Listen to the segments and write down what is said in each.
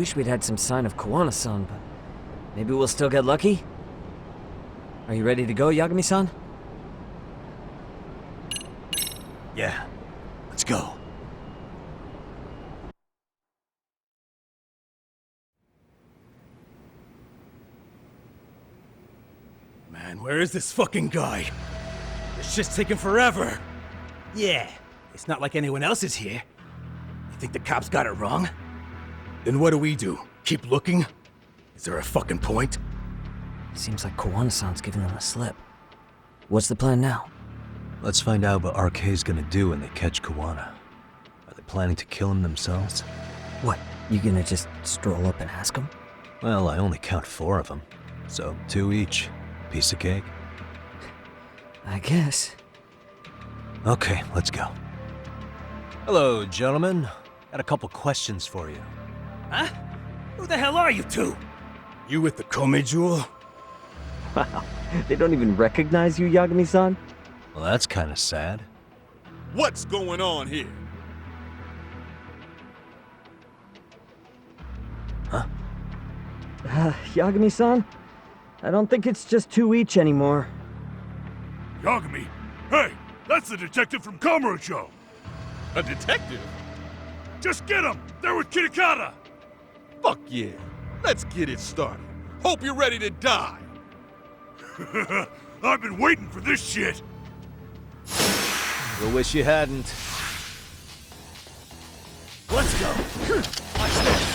wish we'd had some sign of Koana-san, but maybe we'll still get lucky? Are you ready to go, Yagami-san? Yeah, let's go. Man, where is this fucking guy? This shit's taking forever. Yeah, it's not like anyone else is here. You think the cops got it wrong? Then what do? Keep looking? Is there a fucking point? Seems like Koana-san's giving them a slip. What's the plan now? Let's find out what RK's gonna do when they catch Koana. Are they planning to kill him themselves? What, you gonna just stroll up and ask them? Well, I only count 4 of them, so 2 each. Piece of cake. I guess. Okay, let's go. Hello, gentlemen. Got a couple questions for you. Huh? Who the hell are you two? You with the Kome jewel? Wow, they don't even recognize you, Yagami-san? Well, that's kind of sad. What's going on here? Huh? Yagami-san? I don't think it's just 2 each anymore. Yagami? Hey, that's the detective from Kamurocho! A detective? Just get him! They're with Kitakata! Fuck yeah! Let's get it started. Hope you're ready to die! I've been waiting for this shit! You'll wish you hadn't. Let's go! Watch this!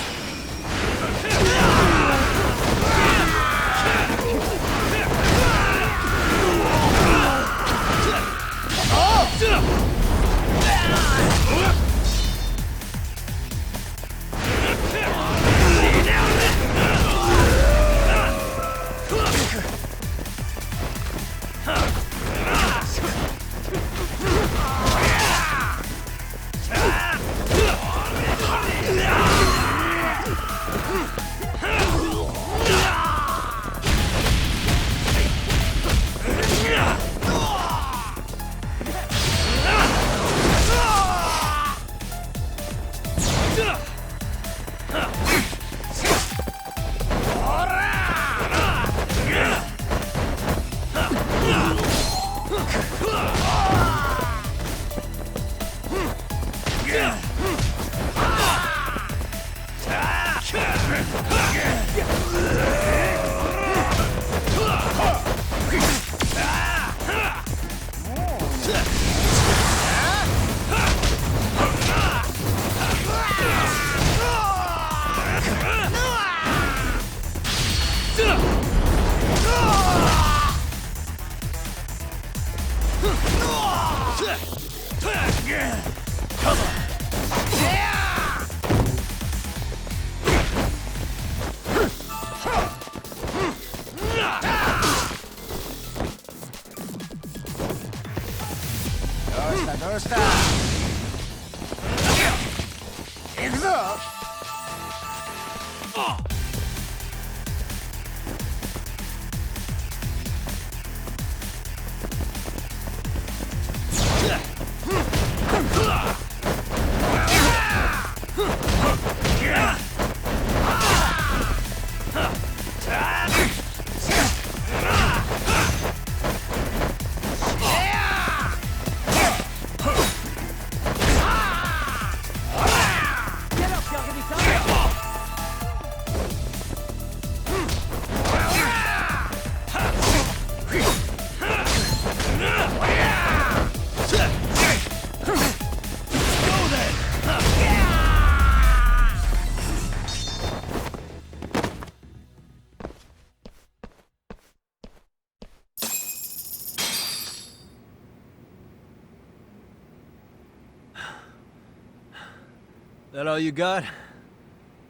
That all you got?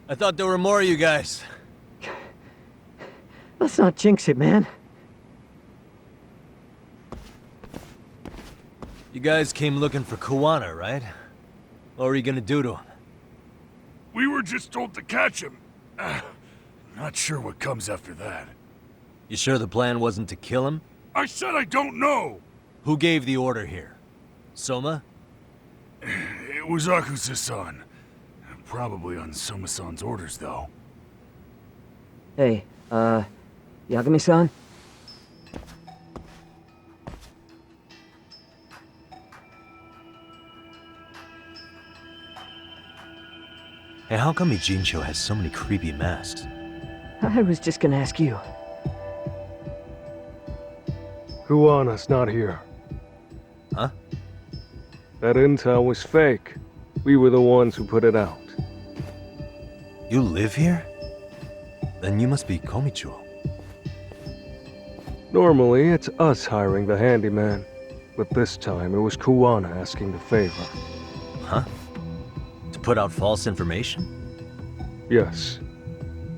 I thought there were more of you guys. Let's not jinx it, man. You guys came looking for Koana, right? What were you gonna do to him? We were just told to catch him. Not sure what comes after that. You sure the plan wasn't to kill him? I said I don't know! Who gave the order here? Soma? It was Akusa-san. Probably on Soma-san's orders, though. Hey, Yagami-san? Hey, how come Ijincho has so many creepy masks? I was just gonna ask you. Kuana's not here. Huh? That intel was fake. We were the ones who put it out. You live here? Then you must be Komicho. Normally, it's us hiring the handyman. But this time, it was Kuana asking the favor. Huh? To put out false information? Yes.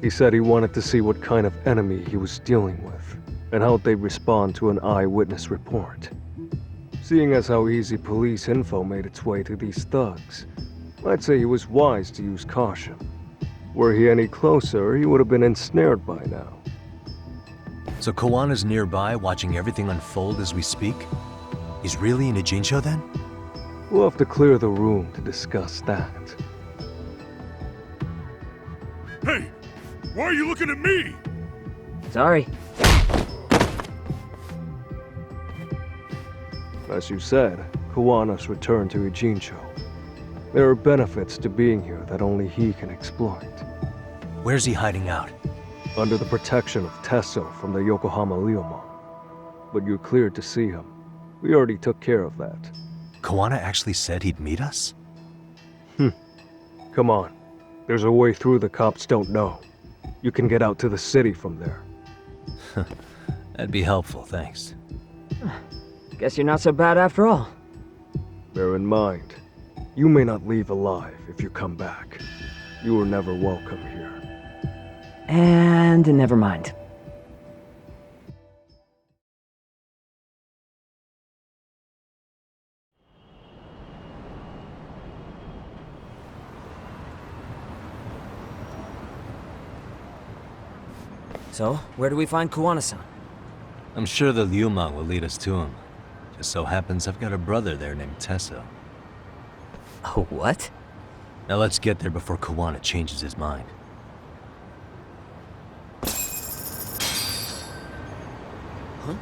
He said he wanted to see what kind of enemy he was dealing with, and how they'd respond to an eyewitness report. Seeing as how easy police info made its way to these thugs, I'd say he was wise to use caution. Were he any closer, he would have been ensnared by now. So Koana's nearby, watching everything unfold as we speak? He's really in Ijincho then? We'll have to clear the room to discuss that. Hey! Why are you looking at me? Sorry. As you said, Kuana's returned to Ijincho. There are benefits to being here that only he can exploit. Where's he hiding out? Under the protection of Tesso from the Yokohama Ryomon. But you're cleared to see him. We already took care of that. Koana actually said he'd meet us? Come on. There's a way through the cops don't know. You can get out to the city from there. That'd be helpful, thanks. Guess you're not so bad after all. Bear in mind, you may not leave alive if you come back. You were never welcome here. And never mind. So, where do we find Kuwana-san? I'm sure the Ryumon will lead us to him. Just so happens I've got a brother there named Tesso. Oh, what? Now let's get there before Koana changes his mind. Huh?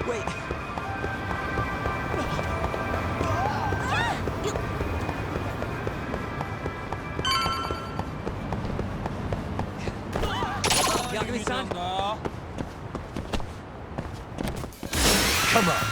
Wait. Yagami-san? Come on!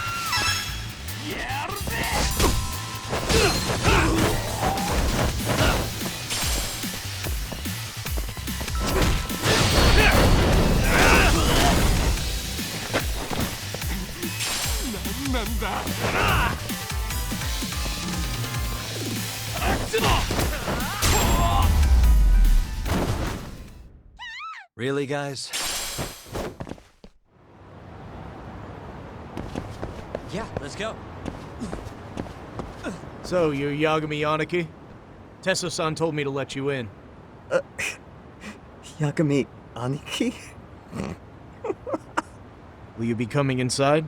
Really, guys? Yeah, let's go. So, you're Yagami Yaniki? Tesso-san told me to let you in. Yagami Aniki? Will you be coming inside?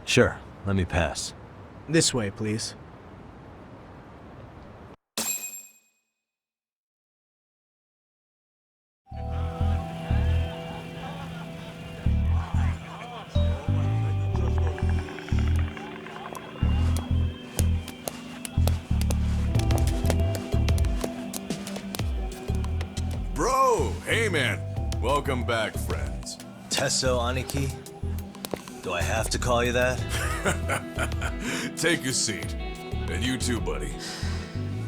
Sure, let me pass. This way, please. Bro, hey man. Welcome back, friends. Tesso Aniki? Do I have to call you that? Take a seat. And you too, buddy.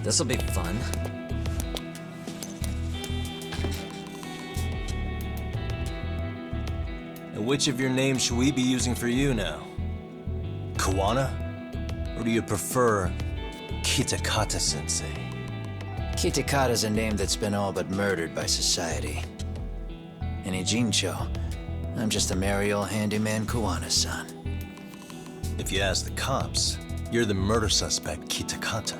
This'll be fun. And which of your names should we be using for you now? Kawana? Or do you prefer Kitakata-sensei? Kitakata's a name that's been all but murdered by society. In Ijincho, I'm just a merry old handyman Kawana-san. If you ask the cops, you're the murder suspect Kitakata.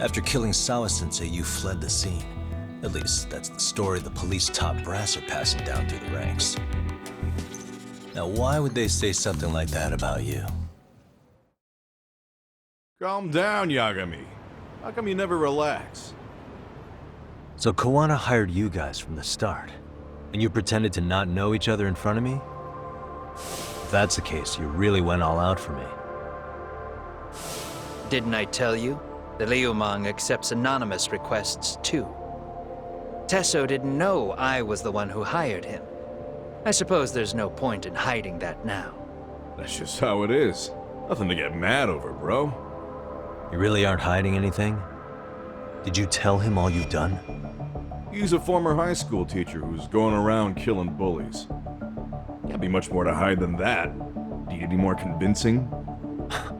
After killing Sawa-sensei, you fled the scene. At least, that's the story the police top brass are passing down through the ranks. Now, why would they say something like that about you? Calm down, Yagami. How come you never relax? So Kawana hired you guys from the start, and you pretended to not know each other in front of me? If that's the case, you really went all out for me. Didn't I tell you? The Liumang accepts anonymous requests too. Tesso didn't know I was the one who hired him. I suppose there's no point in hiding that now. That's just how it is. Nothing to get mad over, bro. You really aren't hiding anything? Did you tell him all you've done? He's a former high school teacher who's going around killing bullies. Can't be much more to hide than that. Do you need any more convincing?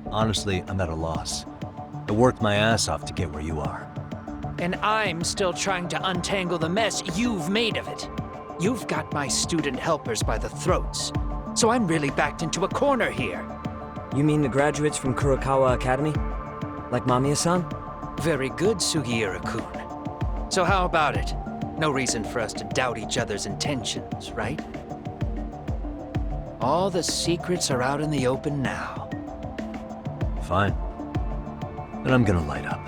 Honestly, I'm at a loss. I worked my ass off to get where you are. And I'm still trying to untangle the mess you've made of it. You've got my student helpers by the throats. So I'm really backed into a corner here. You mean the graduates from Kurokawa Academy? Like Mamiya-san? Very good, Sugiura-kun. So how about it? No reason for us to doubt each other's intentions, right? All the secrets are out in the open now. Fine. Then I'm gonna light up.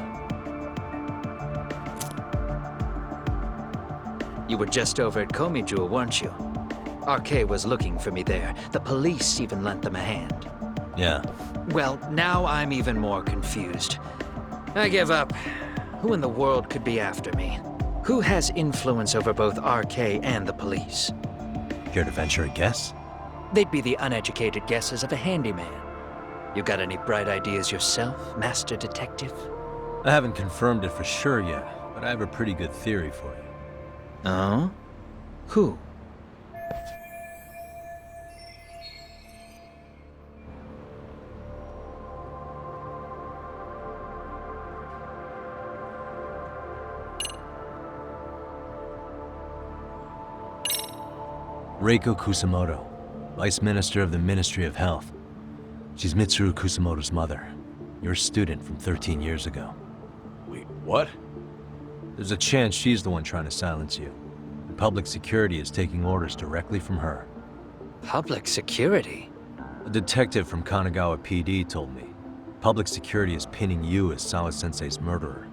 You were just over at Komijua, weren't you? RK was looking for me there. The police even lent them a hand. Yeah. Well, now I'm even more confused. I give up. Who in the world could be after me? Who has influence over both RK and the police? Care to venture a guess? They'd be the uneducated guesses of a handyman. You got any bright ideas yourself, Master Detective? I haven't confirmed it for sure yet, but I have a pretty good theory for you. Oh? Who? Reiko Kusamoto, Vice Minister of the Ministry of Health. She's Mitsuru Kusamoto's mother, your student from 13 years ago. Wait, what? There's a chance she's the one trying to silence you. And public security is taking orders directly from her. Public security? A detective from Kanagawa PD told me. Public security is pinning you as Sawa-sensei's murderer.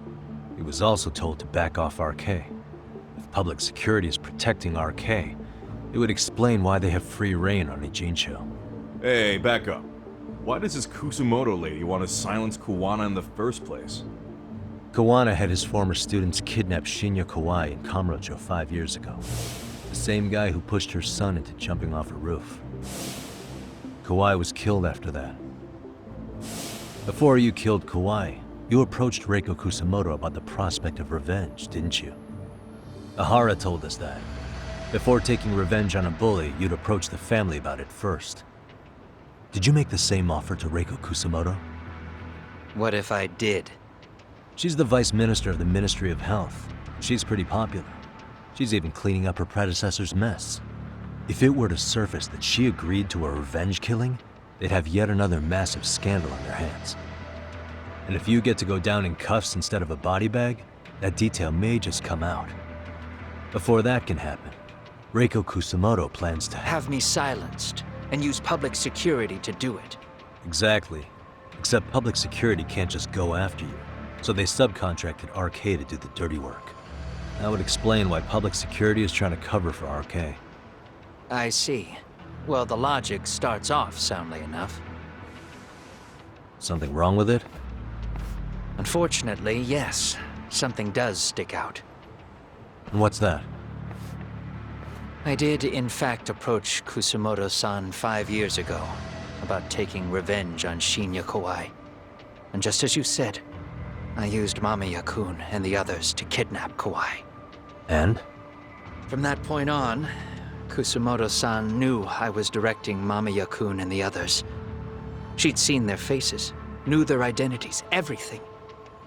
He was also told to back off RK. If public security is protecting RK, it would explain why they have free reign on Ijincho. Hey, back up. Why does this Kusumoto lady want to silence Kawana in the first place? Kawana had his former students kidnap Shinya Kawai in Kamurocho 5 years ago. The same guy who pushed her son into jumping off a roof. Kawai was killed after that. Before you killed Kawai, you approached Reiko Kusamoto about the prospect of revenge, didn't you? Ahara told us that. Before taking revenge on a bully, you'd approach the family about it first. Did you make the same offer to Reiko Kusamoto? What if I did? She's the Vice Minister of the Ministry of Health. She's pretty popular. She's even cleaning up her predecessor's mess. If it were to surface that she agreed to a revenge killing, they'd have yet another massive scandal on their hands. And if you get to go down in cuffs instead of a body bag, that detail may just come out. Before that can happen, Reiko Kusamoto plans to Have me silenced and use public security to do it. Exactly. Except public security can't just go after you, so they subcontracted RK to do the dirty work. That would explain why public security is trying to cover for RK. I see. Well, the logic starts off soundly enough. Something wrong with it? Unfortunately, yes. Something does stick out. And what's that? I did, in fact, approach Kusamoto-san 5 years ago about taking revenge on Shinya Kawai. And just as you said, I used Mamiya-kun and the others to kidnap Kawai. And? From that point on, Kusamoto-san knew I was directing Mamiya-kun and the others. She'd seen their faces, knew their identities, everything.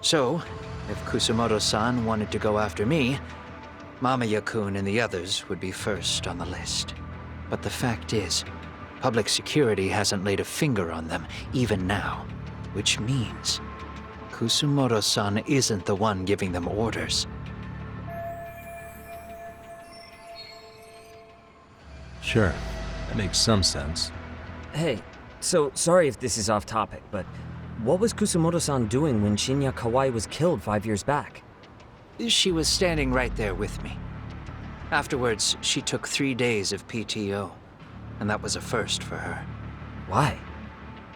So, if Kusamoto-san wanted to go after me, Mamiya-kun and the others would be first on the list. But the fact is, public security hasn't laid a finger on them, even now. Which means, Kusamoto-san isn't the one giving them orders. Sure, that makes some sense. Hey, so sorry if this is off topic, but what was Kusamoto-san doing when Shinya Kawai was killed 5 years back? She was standing right there with me. Afterwards, she took 3 days of PTO, and that was a first for her. Why?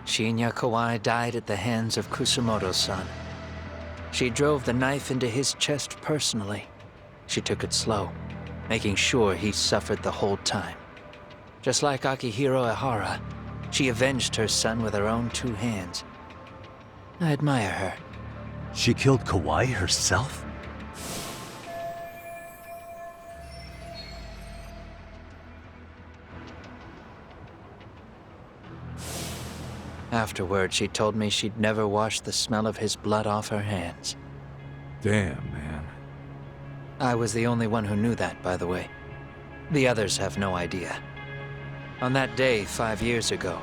Shinya Kawai died at the hands of Kusamoto-san. She drove the knife into his chest personally. She took it slow, making sure he suffered the whole time. Just like Akihiro Ehara, she avenged her son with her own 2 hands. I admire her. She killed Kawai herself? Afterward, she told me she'd never wash the smell of his blood off her hands. Damn, man. I was the only one who knew that, by the way. The others have no idea. On that day 5 years ago,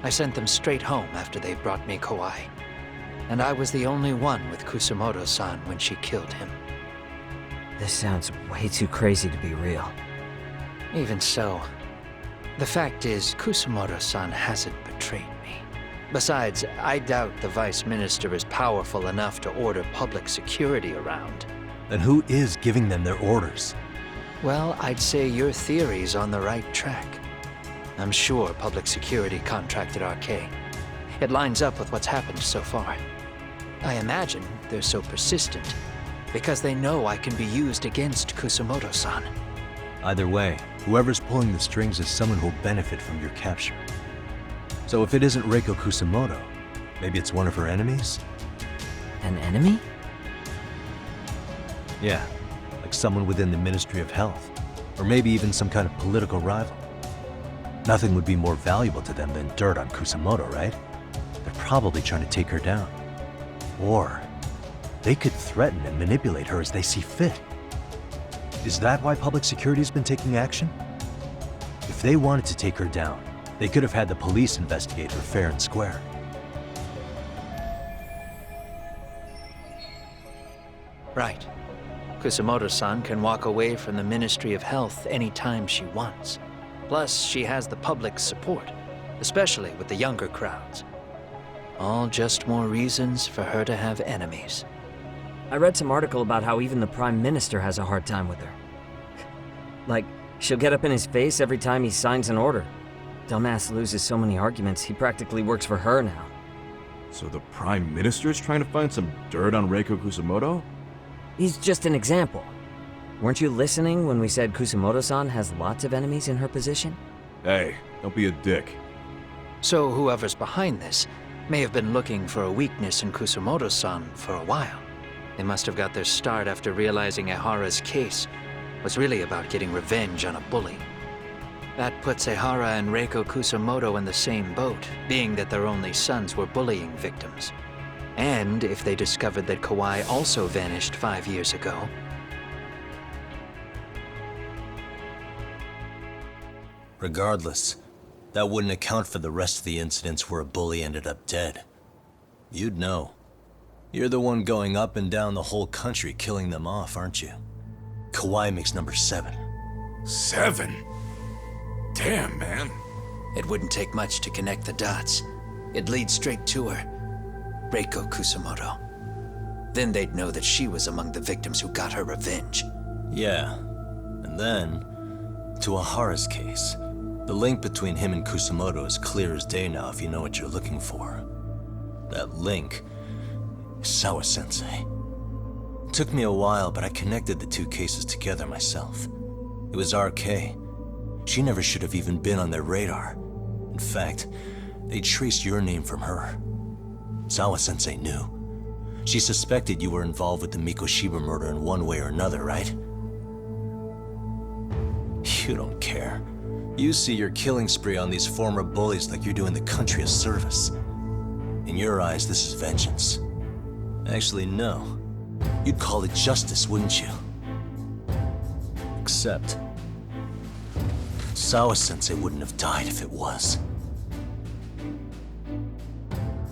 I sent them straight home after they brought me Kawai. And I was the only one with Kusamoto-san when she killed him. This sounds way too crazy to be real. Even so, the fact is, Kusamoto-san hasn't betrayed me. Besides, I doubt the Vice Minister is powerful enough to order public security around. Then who is giving them their orders? Well, I'd say your theory's on the right track. I'm sure public security contracted RK. It lines up with what's happened so far. I imagine they're so persistent because they know I can be used against Kusamoto-san. Either way, whoever's pulling the strings is someone who'll benefit from your capture. So if it isn't Reiko Kusamoto, maybe it's one of her enemies? An enemy? Yeah, like someone within the Ministry of Health, or maybe even some kind of political rival. Nothing would be more valuable to them than dirt on Kusamoto, right? They're probably trying to take her down. Or they could threaten and manipulate her as they see fit. Is that why public security's been taking action? If they wanted to take her down, they could have had the police investigate her fair and square. Right. Kusamoto-san can walk away from the Ministry of Health anytime she wants. Plus, she has the public's support, especially with the younger crowds. All just more reasons for her to have enemies. I read some article about how even the Prime Minister has a hard time with her. Like, she'll get up in his face every time he signs an order. Dumbass loses so many arguments, he practically works for her now. So the Prime Minister's trying to find some dirt on Reiko Kusamoto? He's just an example. Weren't you listening when we said Kusamoto-san has lots of enemies in her position? Hey, don't be a dick. So whoever's behind this may have been looking for a weakness in Kusamoto-san for a while. They must have got their start after realizing Ehara's case was really about getting revenge on a bully. That puts Ehara and Reiko Kusamoto in the same boat, being that their only sons were bullying victims. And if they discovered that Kawai also vanished 5 years ago, Regardless, that wouldn't account for the rest of the incidents where a bully ended up dead. You'd know. You're the one going up and down the whole country killing them off, aren't you? Kawai makes number 7. 7? Damn, man. It wouldn't take much to connect the dots. It'd lead straight to her, Reiko Kusamoto. Then they'd know that she was among the victims who got her revenge. Yeah. And then, to Ahara's case. The link between him and Kusamoto is clear as day now if you know what you're looking for. That link is Sawa-sensei. It took me a while, but I connected the two cases together myself. It was RK. She never should have even been on their radar. In fact, they traced your name from her. Sawa-sensei knew. She suspected you were involved with the Mikoshiba murder in one way or another, right? You don't care. You see your killing spree on these former bullies like you're doing the country a service. In your eyes, this is vengeance. Actually, no. You'd call it justice, wouldn't you? Except, Sawa-sensei wouldn't have died if it was.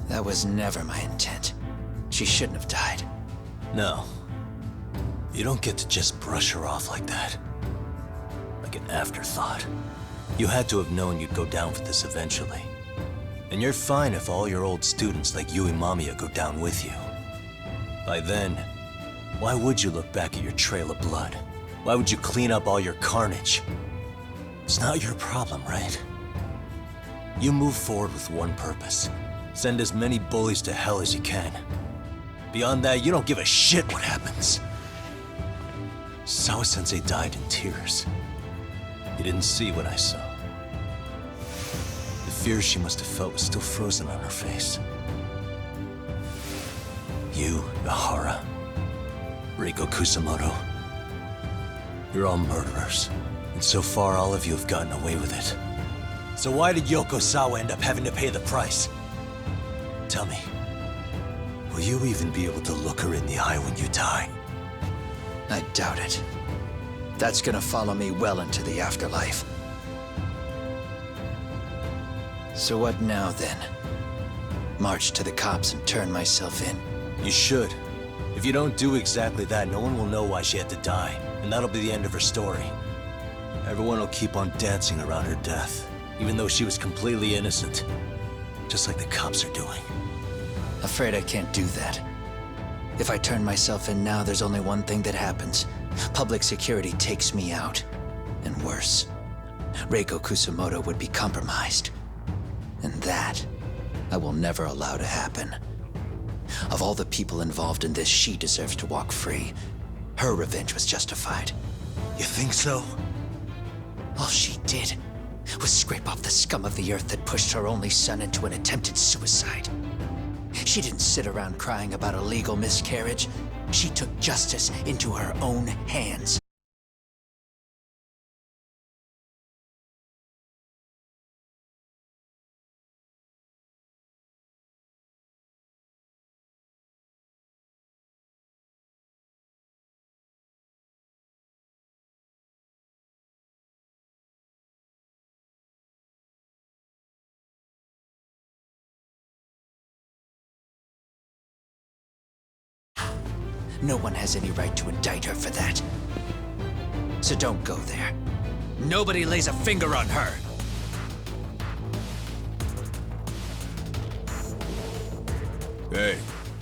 That was never my intent. She shouldn't have died. No. You don't get to just brush her off like that. Like an afterthought. You had to have known you'd go down for this eventually. And you're fine if all your old students like Yui Mamiya go down with you. By then, why would you look back at your trail of blood? Why would you clean up all your carnage? It's not your problem, right? You move forward with one purpose. Send as many bullies to hell as you can. Beyond that, you don't give a shit what happens. Sawa-sensei died in tears. You didn't see what I saw. The fear she must have felt was still frozen on her face. You, Ahara, Reiko Kusamoto, you're all murderers. And so far, all of you have gotten away with it. So why did Yoko Sawa end up having to pay the price? Tell me, will you even be able to look her in the eye when you die? I doubt it. That's gonna follow me well into the afterlife. So what now, then? March to the cops and turn myself in? You should. If you don't do exactly that, no one will know why she had to die, and that'll be the end of her story. Everyone will keep on dancing around her death, even though she was completely innocent. Just like the cops are doing. Afraid I can't do that. If I turn myself in now, there's only one thing that happens. Public security takes me out. And worse, Reiko Kusamoto would be compromised. And that, I will never allow to happen. Of all the people involved in this, she deserves to walk free. Her revenge was justified. You think so? All she did was scrape off the scum of the earth that pushed her only son into an attempted suicide. She didn't sit around crying about a legal miscarriage. She took justice into her own hands. No one has any right to indict her for that. So don't go there. Nobody lays a finger on her. Hey,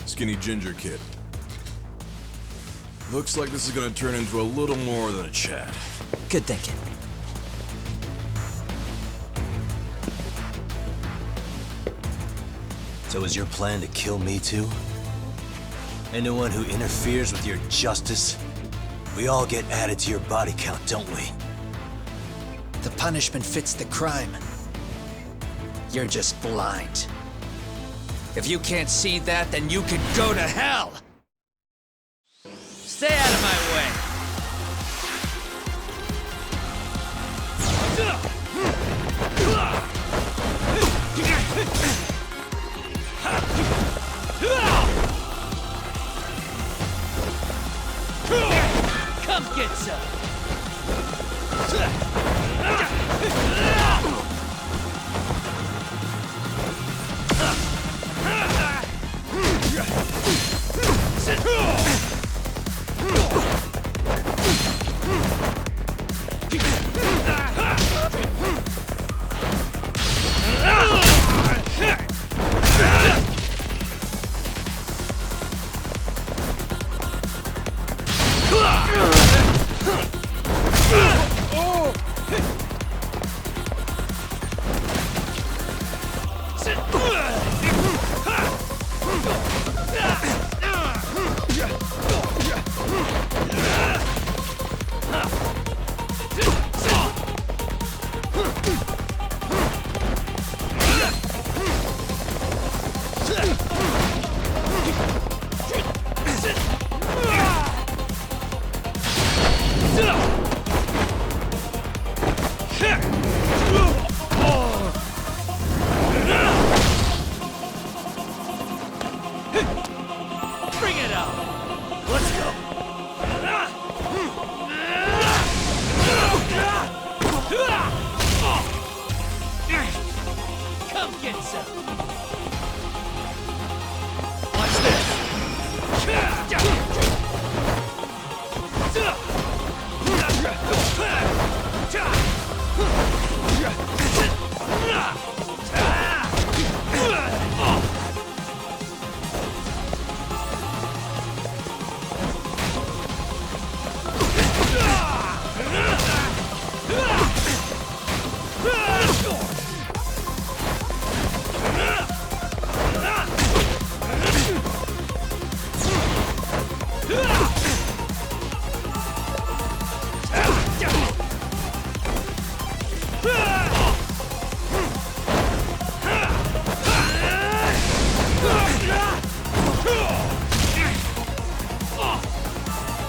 skinny ginger kid. Looks like this is gonna turn into a little more than a chat. Good thinking. So is your plan to kill me too? Anyone who interferes with your justice, we all get added to your body count, don't we? The punishment fits the crime. You're just blind. If you can't see that, then you can go to hell! Stay out of my way! Come get some! Bring it out! Let's go! Come get some! Watch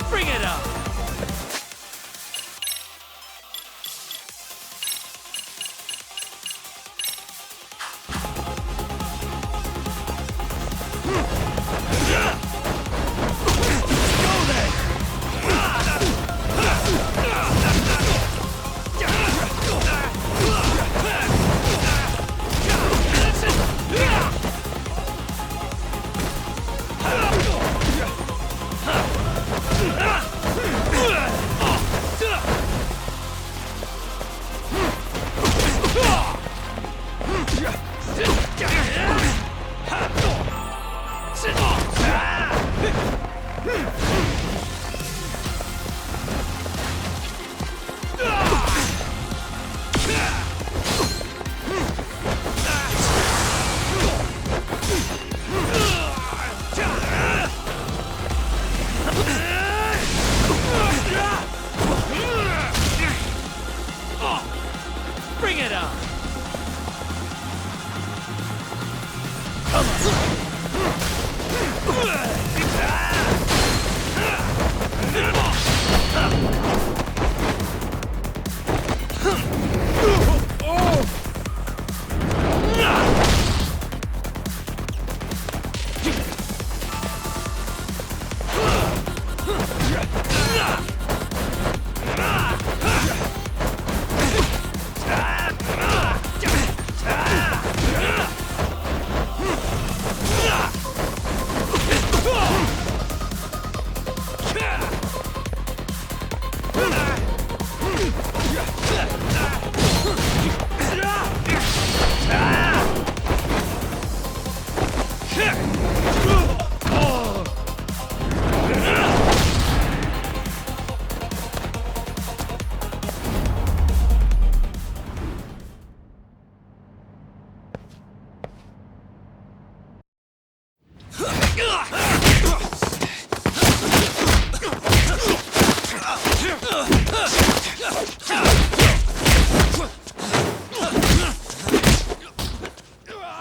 Bring it up! Bring it on!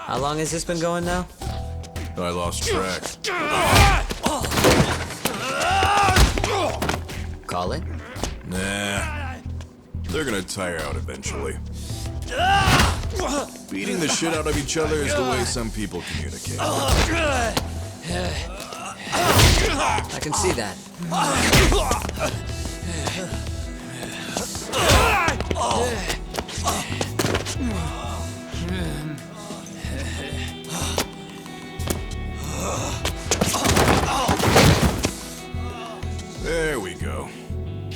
How long has this been going now? I lost track. Call it? Nah. They're gonna tire out eventually. Beating the shit out of each other is the way some people communicate. I can see that. There we go.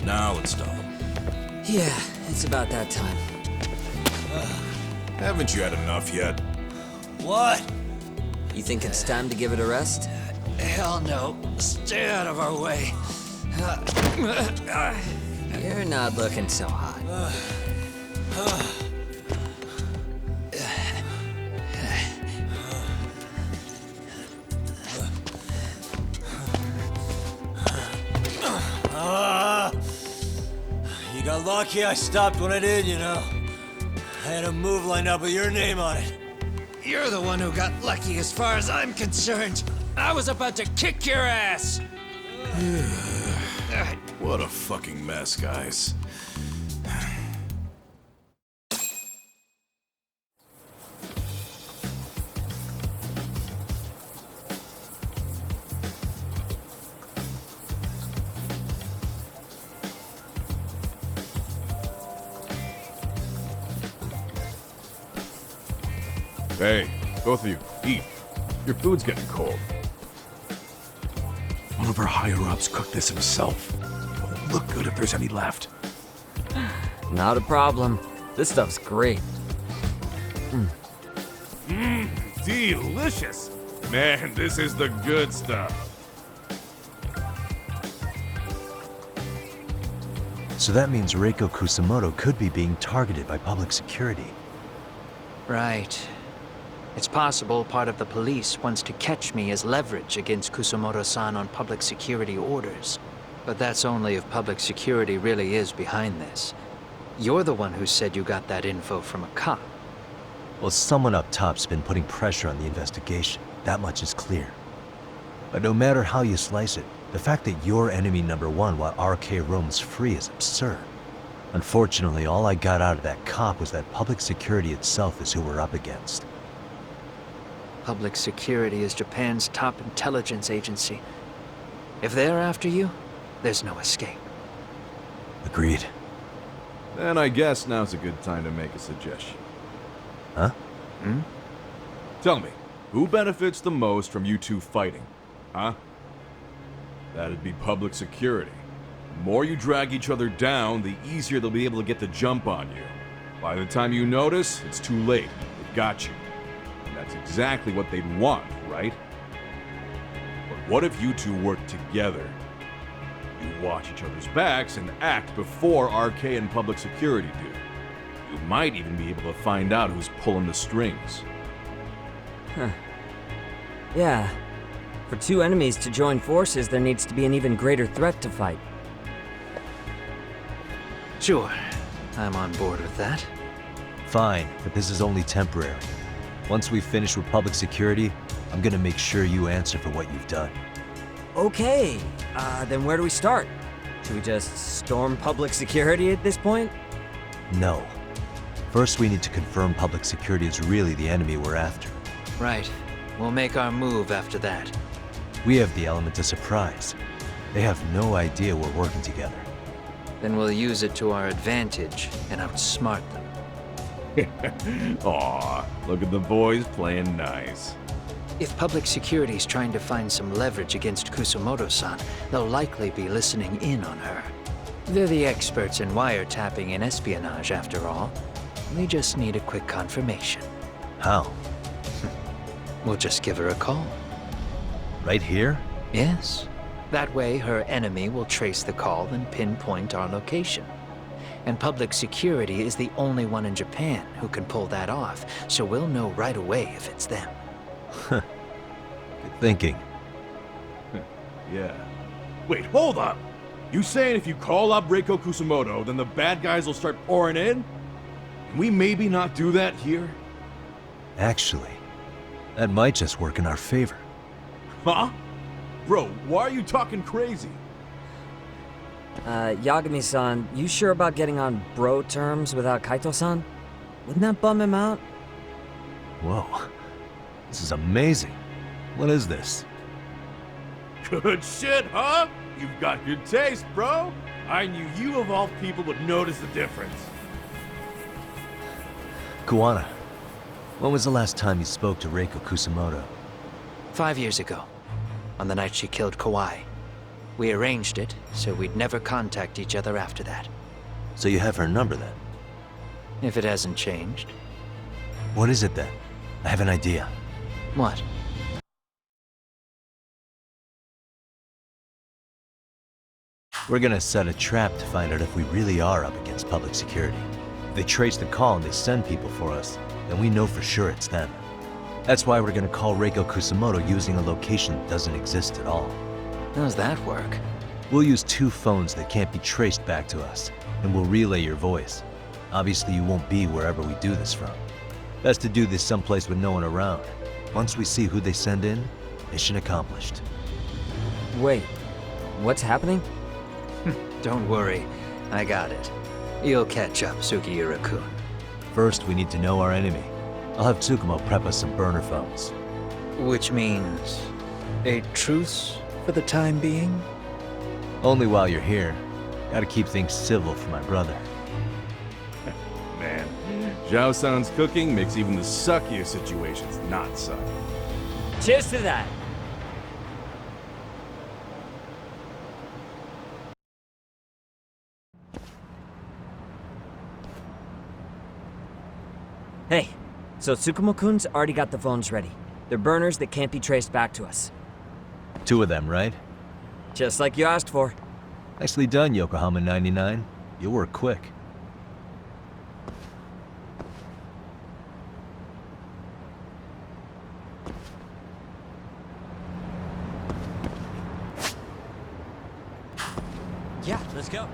Now let's stop him. Yeah, it's about that time. Haven't you had enough yet? What? You think it's time to give it a rest? Hell no. Stay out of our way. You're not looking so hot. You got lucky I stopped when I did, you know. I had a move lined up with your name on it. You're the one who got lucky as far as I'm concerned. I was about to kick your ass. What a fucking mess, guys. Hey, both of you, eat. Your food's getting cold. One of our higher-ups cooked this himself. It won't look good if there's any left. Not a problem. This stuff's great. Delicious! Man, this is the good stuff. So that means Reiko Kusamoto could be being targeted by public security. Right. It's possible part of the police wants to catch me as leverage against Kusamoto-san on public security orders. But that's only if public security really is behind this. You're the one who said you got that info from a cop. Well, someone up top's been putting pressure on the investigation. That much is clear. But no matter how you slice it, the fact that you're enemy number one while RK roams free is absurd. Unfortunately, all I got out of that cop was that public security itself is who we're up against. Public security is Japan's top intelligence agency. If they're after you, there's no escape. Agreed. Then I guess now's a good time to make a suggestion. Huh? Tell me, who benefits the most from you two fighting? Huh? That'd be public security. The more you drag each other down, the easier they'll be able to get the jump on you. By the time you notice, it's too late. They've got you. And that's exactly what they'd want, right? But what if you two work together? You watch each other's backs and act before RK and public security do. You might even be able to find out who's pulling the strings. Yeah. For two enemies to join forces, there needs to be an even greater threat to fight. Sure, I'm on board with that. Fine, but this is only temporary. Once we finish with public security, I'm gonna make sure you answer for what you've done. Okay, then where do we start? Should we just storm public security at this point? No. First, we need to confirm public security is really the enemy we're after. Right. We'll make our move after that. We have the element of surprise. They have no idea we're working together. Then we'll use it to our advantage and outsmart them. Aw, look at the boys playing nice. If public security's trying to find some leverage against Kusamoto-san, they'll likely be listening in on her. They're the experts in wiretapping and espionage, after all. We just need a quick confirmation. How? We'll just give her a call. Right here? Yes. That way, her enemy will trace the call and pinpoint our location. And public security is the only one in Japan who can pull that off, so we'll know right away if it's them. Good thinking. Yeah. Wait, hold up! You saying if you call up Reiko Kusamoto, then the bad guys will start pouring in? Can we maybe not do that here? Actually, that might just work in our favor. Huh? Bro, why are you talking crazy? Yagami-san, you sure about getting on bro terms without Kaito-san? Wouldn't that bum him out? Whoa. This is amazing. What is this? Good shit, huh? You've got good taste, bro. I knew you of all people would notice the difference. Kuwana, when was the last time you spoke to Reiko Kusamoto? 5 years ago, on the night she killed Kawai. We arranged it so we'd never contact each other after that. So you have her number then? If it hasn't changed. What is it then? I have an idea. What? We're gonna set a trap to find out if we really are up against public security. If they trace the call and they send people for us, then we know for sure it's them. That's why we're gonna call Reiko Kusamoto using a location that doesn't exist at all. How's that work? We'll use 2 phones that can't be traced back to us, and we'll relay your voice. Obviously, you won't be wherever we do this from. Best to do this someplace with no one around. Once we see who they send in, mission accomplished. Wait, what's happening? Don't worry, I got it. You'll catch up, Sugiura-kun. First, we need to know our enemy. I'll have Tsukumo prep us some burner phones. Which means a truce for the time being? Only while you're here. Gotta keep things civil for my brother. Man, Zhao-san's cooking makes even the suckiest situations not suck. Cheers to that! Hey, so Tsukumo-kun's already got the phones ready. They're burners that can't be traced back to us. 2 of them, right? Just like you asked for. Nicely done, Yokohama 99. You'll work quick. Yeah, let's go.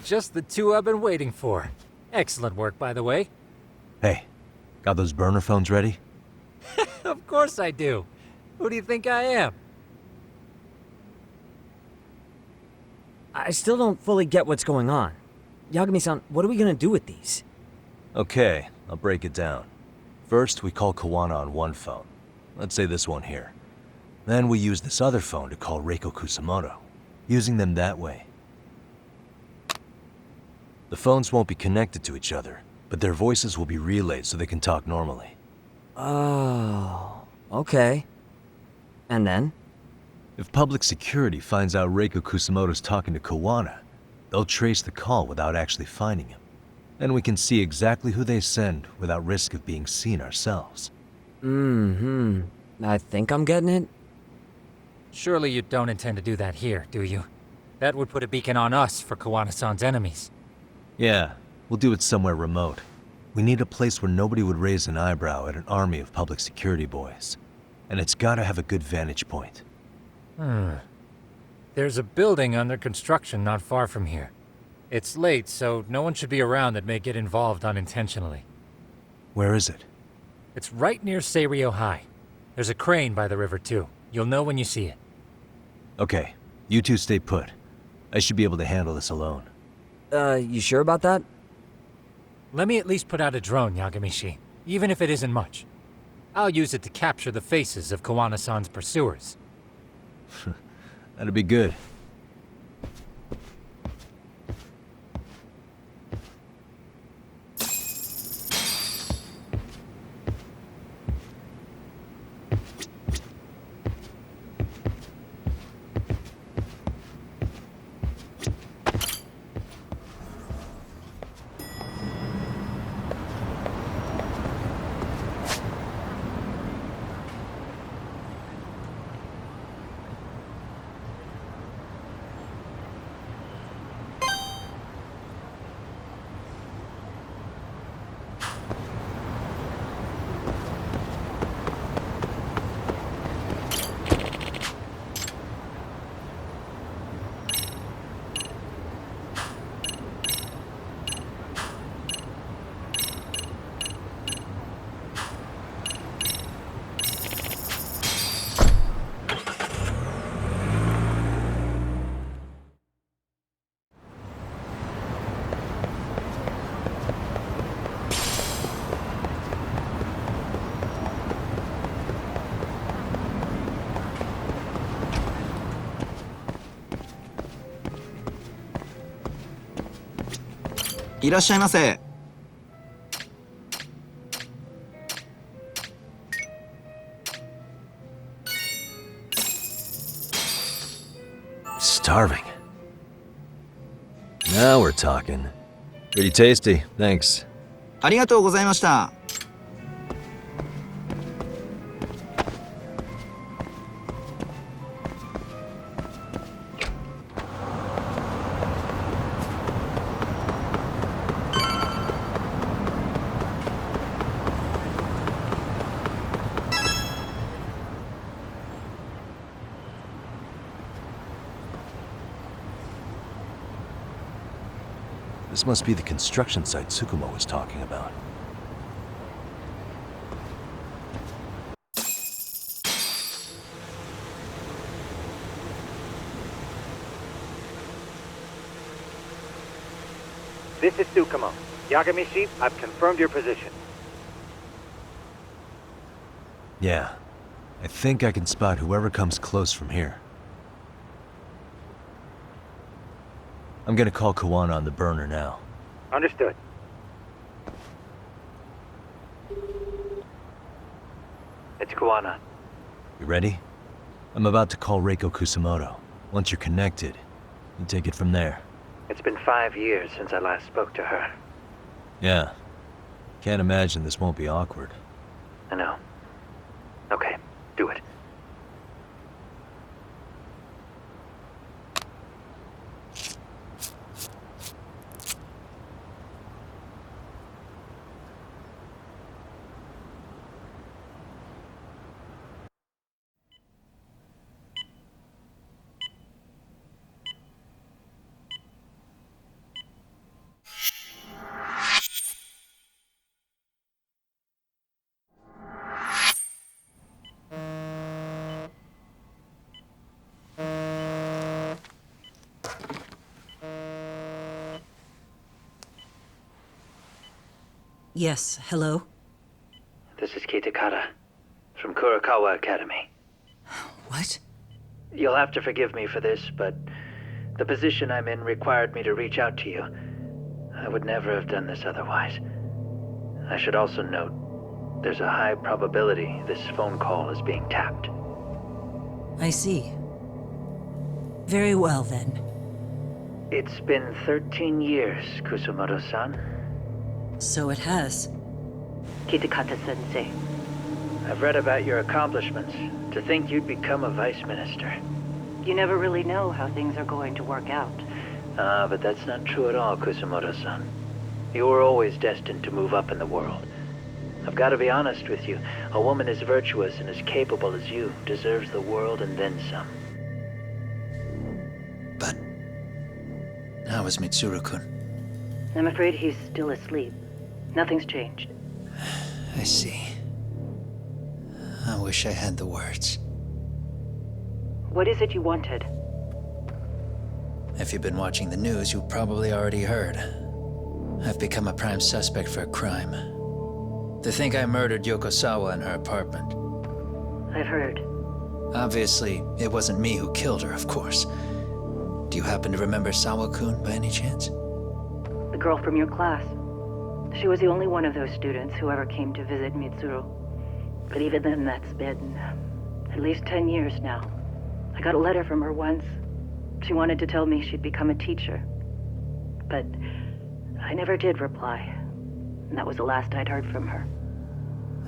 Just the 2 I've been waiting for. Excellent work, by the way. Hey, got those burner phones ready? Of course I do. Who do you think I am? I still don't fully get what's going on. Yagami-san, what are we gonna do with these? Okay, I'll break it down. First, we call Kawana on one phone. Let's say this one here. Then we use this other phone to call Reiko Kusamoto, using them that way. The phones won't be connected to each other, but their voices will be relayed so they can talk normally. Oh, okay. And then? If public security finds out Reiko Kusamoto's talking to Kawana, they'll trace the call without actually finding him. Then we can see exactly who they send without risk of being seen ourselves. I think I'm getting it. Surely you don't intend to do that here, do you? That would put a beacon on us for Kawana-san's enemies. Yeah, we'll do it somewhere remote. We need a place where nobody would raise an eyebrow at an army of public security boys. And it's gotta have a good vantage point. There's a building under construction not far from here. It's late, so no one should be around that may get involved unintentionally. Where is it? It's right near Seiryo High. There's a crane by the river, too. You'll know when you see it. Okay, you 2 stay put. I should be able to handle this alone. You sure about that? Let me at least put out a drone, Yagami-shi, even if it isn't much. I'll use it to capture the faces of Kawana-san's pursuers. That'd be good. いらっしゃいませ。Starving. Now we're talking. Pretty tasty, thanks. ありがとうございました。This must be the construction site Tsukumo was talking about. This is Tsukumo. Yagami-shi, I've confirmed your position. Yeah. I think I can spot whoever comes close from here. I'm gonna call Kawana on the burner now. Understood. It's Kawana. You ready? I'm about to call Reiko Kusamoto. Once you're connected, you take it from there. It's been 5 years since I last spoke to her. Yeah. Can't imagine this won't be awkward. I know. Okay, do it. Yes, hello? This is Kitakata, from Kurakawa Academy. What? You'll have to forgive me for this, but the position I'm in required me to reach out to you. I would never have done this otherwise. I should also note, there's a high probability this phone call is being tapped. I see. Very well, then. It's been 13 years, Kusumoto-san. So it has. Kitakata-sensei. I've read about your accomplishments. To think you'd become a vice minister. You never really know how things are going to work out. But that's not true at all, Kusumoto-san. You were always destined to move up in the world. I've got to be honest with you. A woman as virtuous and as capable as you deserves the world and then some. But how is Mitsuru-kun? I'm afraid he's still asleep. Nothing's changed. I see. I wish I had the words. What is it you wanted? If you've been watching the news, you've probably already heard. I've become a prime suspect for a crime. They think I murdered Yokosawa in her apartment. I've heard. Obviously, it wasn't me who killed her, of course. Do you happen to remember Sawa-kun by any chance? The girl from your class. She was the only one of those students who ever came to visit Mitsuru. But even then, that's been at least 10 years now. I got a letter from her once. She wanted to tell me she'd become a teacher. But I never did reply. And that was the last I'd heard from her.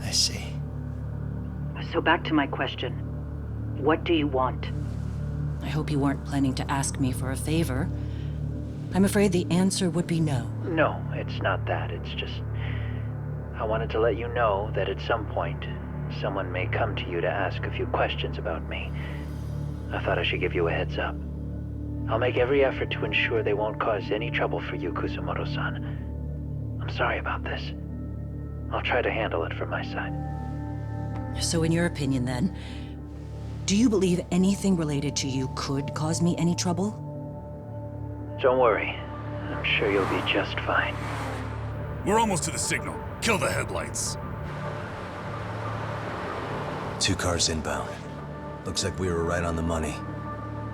I see. So back to my question. What do you want? I hope you weren't planning to ask me for a favor. I'm afraid the answer would be no. No, it's not that. It's just... I wanted to let you know that at some point, someone may come to you to ask a few questions about me. I thought I should give you a heads up. I'll make every effort to ensure they won't cause any trouble for you, Kusumoto-san. I'm sorry about this. I'll try to handle it from my side. So in your opinion, then, do you believe anything related to you could cause me any trouble? Don't worry. I'm sure you'll be just fine. We're almost to the signal. Kill the headlights. 2 cars inbound. Looks like we were right on the money.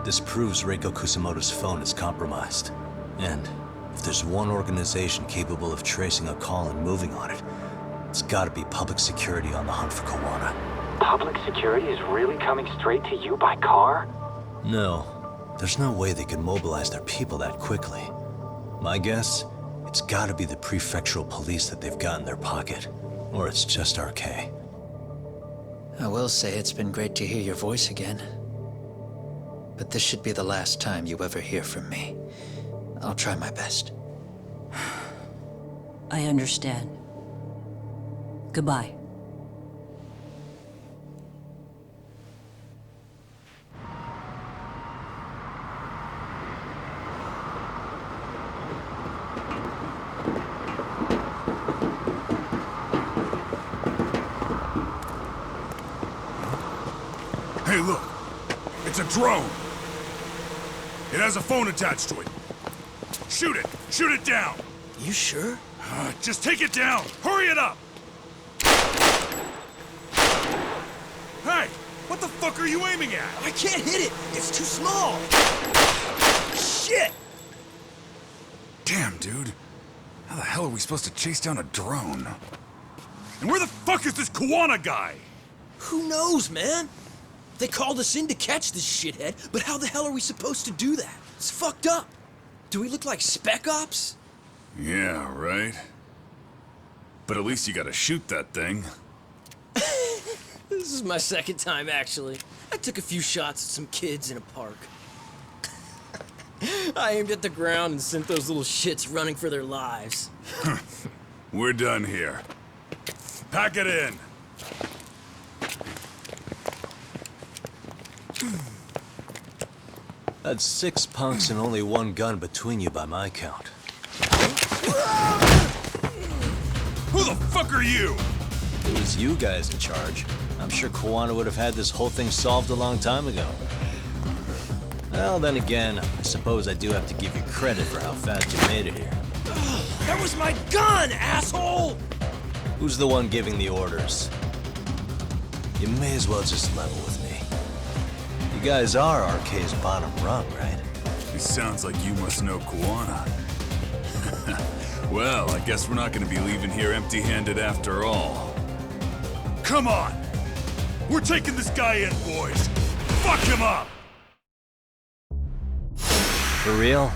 This proves Reiko Kusamoto's phone is compromised. And If there's one organization capable of tracing a call and moving on it, it's gotta be public security on the hunt for Kawana. Public security is really coming straight to you by car? No. There's no way they could mobilize their people that quickly. My guess, it's gotta be the prefectural police that they've got in their pocket. Or it's just RK. I will say it's been great to hear your voice again. But this should be the last time you ever hear from me. I'll try my best. I understand. Goodbye. Hey, look. It's a drone. It has a phone attached to it. Shoot it! Shoot it down! You sure? Just take it down! Hurry it up! Hey! What the fuck are you aiming at? I can't hit it! It's too small! Shit! Damn, dude. How the hell are we supposed to chase down a drone? And where the fuck is this Kawana guy? Who knows, man? They called us in to catch this shithead, but how the hell are we supposed to do that? It's fucked up. Do we look like spec ops? Yeah, right. But at least you gotta shoot that thing. This is my second time, actually. I took a few shots at some kids in a park. I aimed at the ground and sent those little shits running for their lives. We're done here. Pack it in. That's 6 punks and only 1 gun between you by my count. Who the fuck are you? It was you guys in charge. I'm sure Kawana would have had this whole thing solved a long time ago. Well, then again, I suppose I do have to give you credit for how fast you made it here. That was my gun, asshole! Who's the one giving the orders? You may as well just level with me. You guys are RK's bottom rung, right? It sounds like you must know Kawana. Well, I guess we're not gonna be leaving here empty-handed after all. Come on! We're taking this guy in, boys! Fuck him up! For real?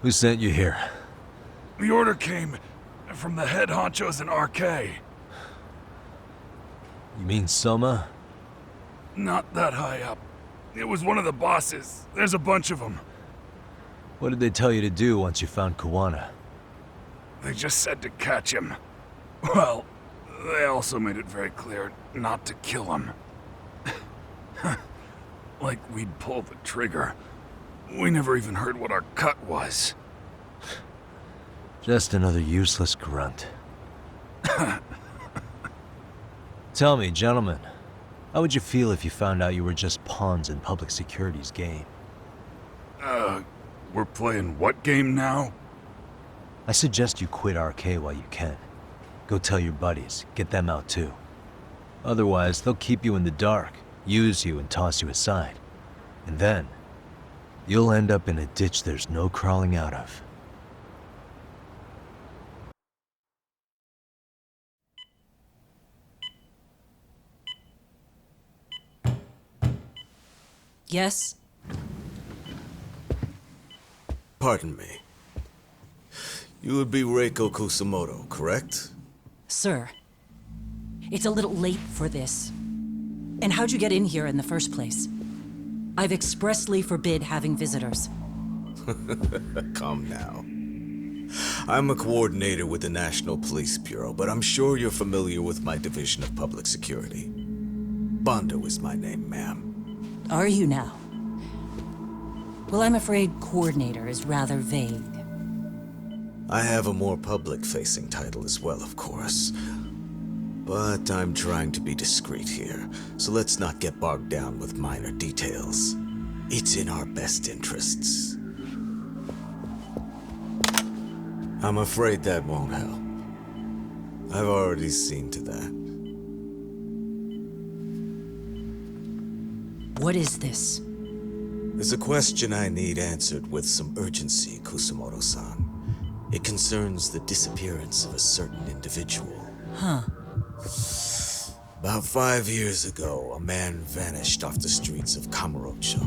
Who sent you here? The order came from the head honchos in RK. You mean Soma? Not that high up. It was one of the bosses. There's a bunch of them. What did they tell you to do once you found Kawana? They just said to catch him. Well, they also made it very clear not to kill him. Like we'd pull the trigger. We never even heard what our cut was. Just another useless grunt. Tell me, gentlemen, how would you feel if you found out you were just pawns in public security's game? We're playing what game now? I suggest you quit RK while you can. Go tell your buddies, get them out too. Otherwise, they'll keep you in the dark, use you, and toss you aside. And then, you'll end up in a ditch there's no crawling out of. Yes? Pardon me. You would be Reiko Kusamoto, correct? Sir. It's a little late for this. And how'd you get in here in the first place? I've expressly forbid having visitors. Come now. I'm a coordinator with the National Police Bureau, but I'm sure you're familiar with my Division of Public Security. Bondo is my name, ma'am. Are you now? Well, I'm afraid coordinator is rather vague. I have a more public-facing title as well, of course. But I'm trying to be discreet here, so let's not get bogged down with minor details. It's in our best interests. I'm afraid that won't help. I've already seen to that. What is this? There's a question I need answered with some urgency, Kusamoto-san. It concerns the disappearance of a certain individual. Huh. About 5 years ago, a man vanished off the streets of Kamurocho.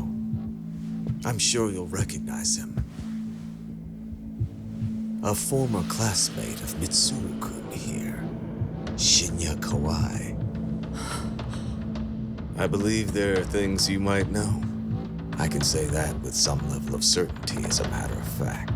I'm sure you'll recognize him. A former classmate of Mitsuru-kun here, Shinya Kawai. I believe there are things you might know. I can say that with some level of certainty, as a matter of fact.